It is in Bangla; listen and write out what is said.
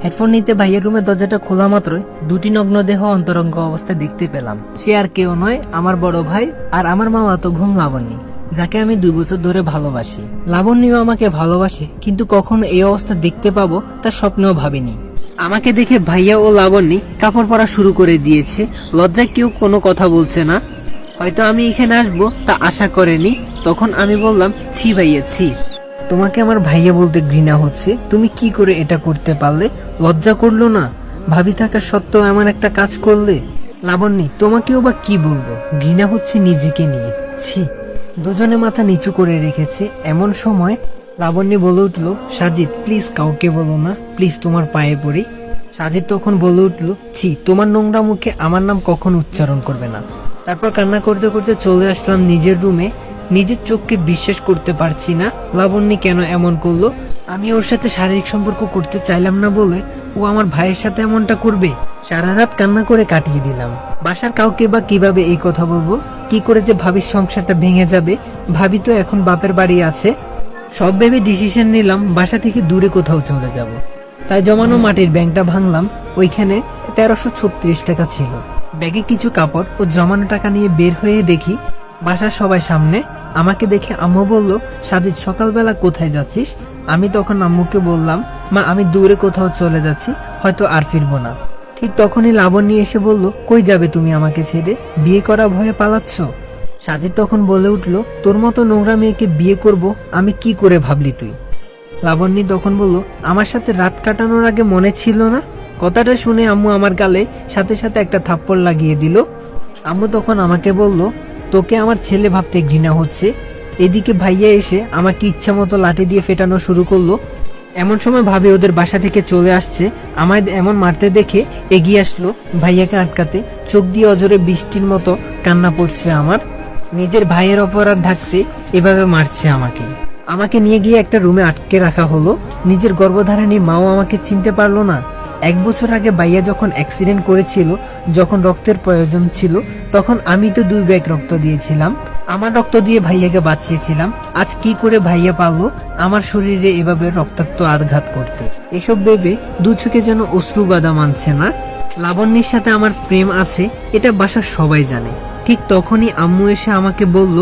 হেডফোন নিতে ভাইয়ের রুমের দরজাটা খোলা মাত্রই দুটি নগ্ন দেহ অন্তরঙ্গ অবস্থায় দেখতে পেলাম। সে আর কেউ নয়, আমার বড় ভাই আর আমার মামাতো বোন লাবণ্যী, যাকে আমি 2 বছর ধরে ভালোবাসি। লাবণ্যও আমাকে ভালোবাসে, কিন্তু কখনো এই অবস্থা দেখতে পাবো তা স্বপ্নেও ভাবিনি। আমাকে দেখে ভাইয়া ও লাবণ্যী কাপড় পরা শুরু করে দিয়েছে। লজ্জায় কেউ কোনো কথা বলছে না। হয়তো আমি এখানে আসবো তা আশা করেনি। তখন আমি বললাম, ছি ভাইয়া ছি, তোমাকে আমার ভাইয়া বলতে ঘৃণা হচ্ছে। তুমি কি করে এটা করতে পারলে? লজ্জা করলো না? ভাবি থাকা সত্ত্বেও এমন একটা কাজ করলে। লাবণ্যী, তোমাকেও বা কি বলবো, ঘৃণা হচ্ছে নিজেকে নিয়ে, ছি। দুজনে মাথা নিচু করে রেখেছে। এমন সময় লাবণ্যী বলে উঠলো, সাজিদ প্লিজ কাউকে বলো না, প্লিজ তোমার পায়ে পড়ি। সাজিদ তখন বলে উঠলো, ছি, তোমার নোংরা মুখে আমার নাম কখনো উচ্চারণ করবে না। তারপর কান্না করতে করতে চলে আসলাম নিজের রুমে। নিজের চোখকে বিশ্বাস করতে পারছি না, লাবণ্যী কেন এমন করলো। আমি ওর সাথে শারীরিক সম্পর্ক করতে চাইলাম না বলে ও আমার ভাইয়ের সাথে এমনটা করবে। সারা রাত কান্না করে কাটিয়ে দিলাম। বাসার কাউকে বা কিভাবে এই কথা বলবো, কি করে যে ভাবির সংসারটা ভেঙে যাবে। ভাবি তো এখন বাপের বাড়ি আছে। সব ভেবে ডিসিশন নিলাম বাসা থেকে দূরে কোথাও চলে যাব। তাই জমানো মাটির ব্যাংকটা ভাঙলাম। ওইখানে 1336 টাকা ছিল। ব্যাগে কিছু কাপড় ও জমানো টাকা নিয়ে বের হয়ে দেখি বাসার সবাই সামনে। আমাকে দেখে আম্মু বলল, সাজিদ সকালবেলা কোথায় যাচ্ছিস? আমি তখন আম্মুকে বললাম, মা আমি দূরে কোথাও চলে যাচ্ছি, হয়তো আর ফিরবো না। ঠিক তখনই লাবণ্যী এসে বলল, কই যাবে তুমি আমাকে ছেড়ে? বিয়ে করা ভয়ে পালাচ্ছ? সাজিদ তখন বলে উঠল, তোর মতো নোংরা মেয়েকে বিয়ে করব আমি কি করে ভাবলি তুই? লাবণ্যী তখন বলল, আমার সাথে রাত কাটানোর আগে মনে ছিল না? কথাটা শুনে আম্মু আমার গালে সাথে সাথে একটা থাপ্পড় লাগিয়ে দিল। আম্মু তখন আমাকে বলল, তোকে আমার ছেলে ভাবতে ঘৃণা হচ্ছে। এদিকে ভাইয়া এসে আমাকে ইচ্ছা মতো লাঠি দিয়ে ফেটানো শুরু করলো। এমন সময় ভাবি ওদের বাসা থেকে চলে আসছে। আমায় এমন মারতে দেখে এগিয়ে আসলো ভাইয়াকে আটকাতে। চোখ দিয়ে অজরে বৃষ্টির মতো কান্না পড়ছে আমার। নিজের ভাইয়ের অপরাধ ঢাকতে এভাবে মারছে আমাকে। আমাকে নিয়ে গিয়ে একটা রুমে আটকে রাখা হলো। নিজের গর্ভধারিণী মাও আমাকে চিনতে পারলো না। 1 বছর আগে ভাইয়া যখন অ্যাক্সিডেন্ট করেছিল, যখন রক্তের প্রয়োজন ছিল, তখন আমি তো 2 ব্যাগ রক্ত দিয়েছিলাম। আমার রক্ত দিয়ে ভাইয়াকে বাঁচিয়েছিলাম। আজ কি করে ভাইয়া পারলো আমার শরীরে এভাবে রক্তাক্ত আঘাত করতে? এসব ভেবে 2 চোখে যেন অশ্রু বাঁধা মানছে না। লাবণ্যের সাথে আমার প্রেম আছে, এটা বাসার সবাই জানে। ঠিক তখনই আম্মু এসে আমাকে বলল,